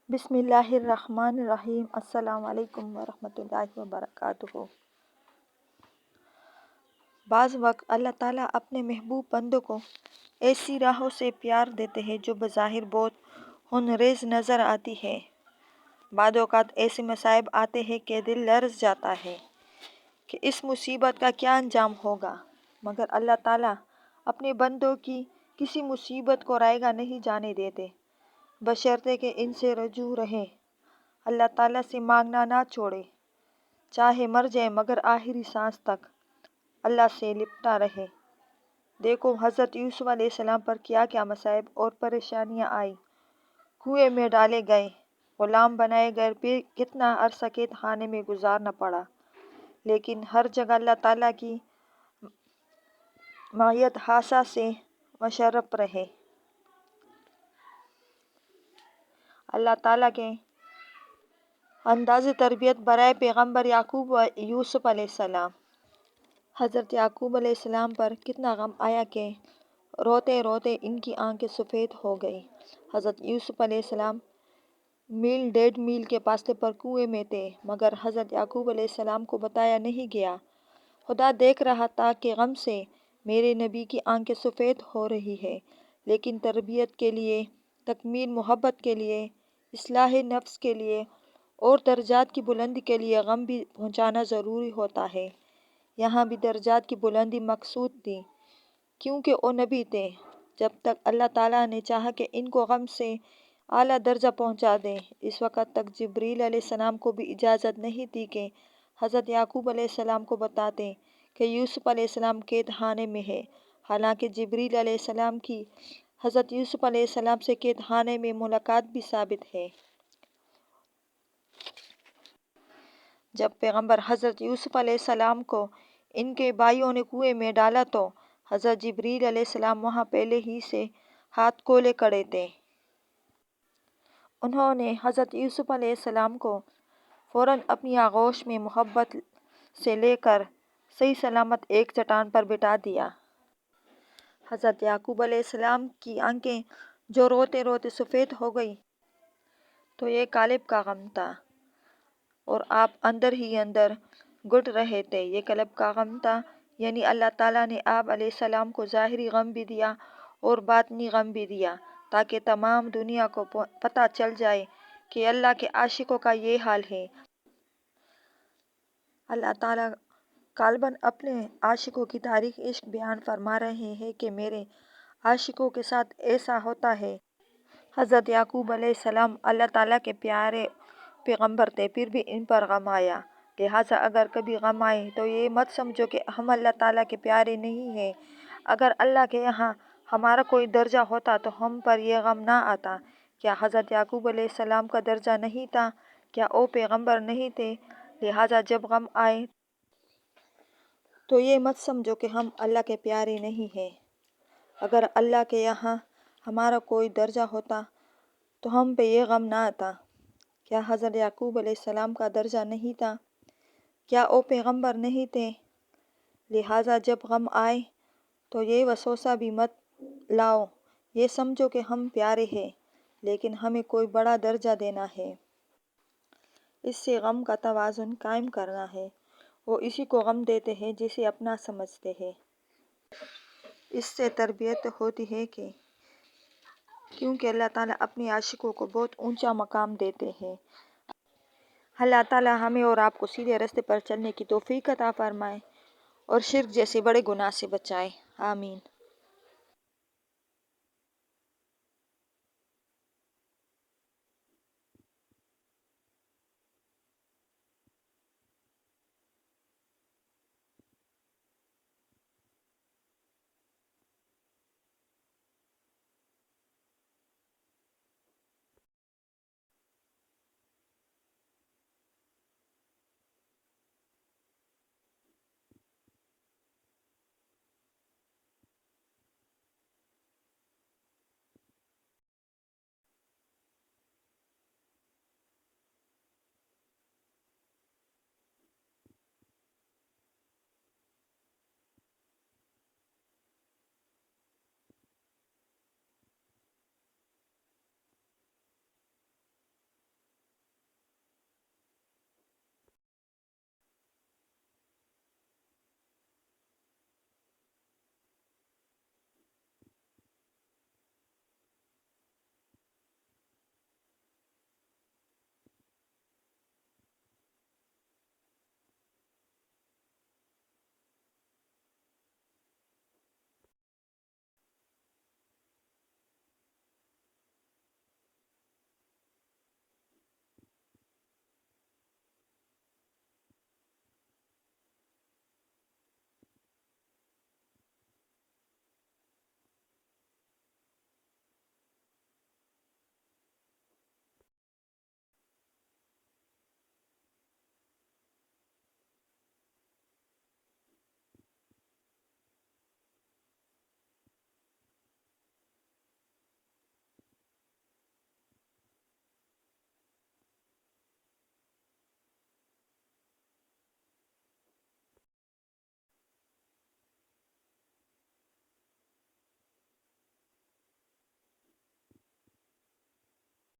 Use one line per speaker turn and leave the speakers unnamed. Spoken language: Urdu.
بسم اللہ الرحمن الرحیم۔ السلام علیکم ورحمۃ اللہ وبرکاتہ۔ بعض وقت اللہ تعالیٰ اپنے محبوب بندوں کو ایسی راہوں سے پیار دیتے ہیں جو بظاہر بہت خونریز نظر آتی ہے۔ بعض اوقات ایسے مصائب آتے ہیں کہ دل لرز جاتا ہے کہ اس مصیبت کا کیا انجام ہوگا، مگر اللہ تعالیٰ اپنے بندوں کی کسی مصیبت کو رائیگاں نہیں جانے دیتے، بشرطے کہ ان سے رجوع رہے، اللہ تعالیٰ سے مانگنا نہ چھوڑے، چاہے مر جائے مگر آخری سانس تک اللہ سے لپٹا رہے۔ دیکھو حضرت یوسف علیہ السلام پر کیا کیا مصائب اور پریشانیاں آئیں، کنویں میں ڈالے گئے، غلام بنائے گئے، پھر کتنا عرصہ قید خانے میں گزارنا پڑا، لیکن ہر جگہ اللہ تعالیٰ کی معیت خاصہ سے مشرف رہے۔ اللہ تعالیٰ کے انداز تربیت برائے پیغمبر یعقوب و یوسف علیہ السلام۔ حضرت یعقوب علیہ السلام پر کتنا غم آیا کہ روتے روتے ان کی آنکھیں سفید ہو گئی۔ حضرت یوسف علیہ السلام میل 1.5 میل کے فاصلے پر کنویں میں تھے، مگر حضرت یعقوب علیہ السلام کو بتایا نہیں گیا۔ خدا دیکھ رہا تھا کہ غم سے میرے نبی کی آنکھیں سفید ہو رہی ہیں، لیکن تربیت کے لیے، تکمیل محبت کے لیے، اصلاح نفس کے لیے اور درجات کی بلندی کے لیے غم بھی پہنچانا ضروری ہوتا ہے۔ یہاں بھی درجات کی بلندی مقصود تھی، کیونکہ وہ نبی تھے۔ جب تک اللہ تعالیٰ نے چاہا کہ ان کو غم سے اعلیٰ درجہ پہنچا دے، اس وقت تک جبریل علیہ السلام کو بھی اجازت نہیں تھی کہ حضرت یعقوب علیہ السلام کو بتاتے کہ یوسف علیہ السلام قید خانے میں ہے، حالانکہ جبریل علیہ السلام کی حضرت یوسف علیہ السلام سے قید خانے میں ملاقات بھی ثابت ہے۔ جب پیغمبر حضرت یوسف علیہ السلام کو ان کے بھائیوں نے کنویں میں ڈالا تو حضرت جبریل علیہ السلام وہاں پہلے ہی سے ہاتھ کھولے کھڑے تھے۔ انہوں نے حضرت یوسف علیہ السلام کو فوراً اپنی آغوش میں محبت سے لے کر صحیح سلامت ایک چٹان پر بٹھا دیا۔ حضرت یعقوب علیہ السلام کی آنکھیں جو روتے روتے سفید ہو گئیں تو یہ قلب کا غم تھا، اور آپ اندر ہی اندر گھٹ رہے تھے۔ یہ قلب کا غم تھا، یعنی اللہ تعالیٰ نے آپ علیہ السلام کو ظاہری غم بھی دیا اور باطنی غم بھی دیا، تاکہ تمام دنیا کو پتہ چل جائے کہ اللہ کے عاشقوں کا یہ حال ہے۔ اللہ تعالیٰ غالباً اپنے عاشقوں کی تاریخ عشق بیان فرما رہے ہیں کہ میرے عاشقوں کے ساتھ ایسا ہوتا ہے۔ حضرت یعقوب علیہ السلام اللہ تعالیٰ کے پیارے پیغمبر تھے، پھر بھی ان پر غم آیا، لہٰذا اگر کبھی غم آئے تو یہ مت سمجھو کہ ہم اللہ تعالیٰ کے پیارے نہیں ہیں۔ اگر اللہ کے یہاں ہمارا کوئی درجہ ہوتا تو ہم پر یہ غم نہ آتا۔ کیا حضرت یعقوب علیہ السلام کا درجہ نہیں تھا؟ کیا وہ پیغمبر نہیں تھے؟ لہٰذا جب غم آئے تو یہ مت سمجھو کہ ہم اللہ کے پیارے نہیں ہیں۔ اگر اللہ کے یہاں ہمارا کوئی درجہ ہوتا تو ہم پہ یہ غم نہ آتا۔ کیا حضرت یعقوب علیہ السلام کا درجہ نہیں تھا؟ کیا وہ پیغمبر نہیں تھے؟ لہٰذا جب غم آئے تو یہ وسوسہ بھی مت لاؤ، یہ سمجھو کہ ہم پیارے ہیں، لیکن ہمیں کوئی بڑا درجہ دینا ہے۔ اس سے غم کا توازن قائم کرنا ہے۔ وہ اسی کو غم دیتے ہیں جسے اپنا سمجھتے ہیں۔ اس سے تربیت ہوتی ہے کہ کیونکہ اللہ تعالیٰ اپنے عاشقوں کو بہت اونچا مقام دیتے ہیں۔ اللہ تعالیٰ ہمیں اور آپ کو سیدھے راستے پر چلنے کی توفیق عطا فرمائے اور شرک جیسے بڑے گناہ سے بچائے۔ آمین۔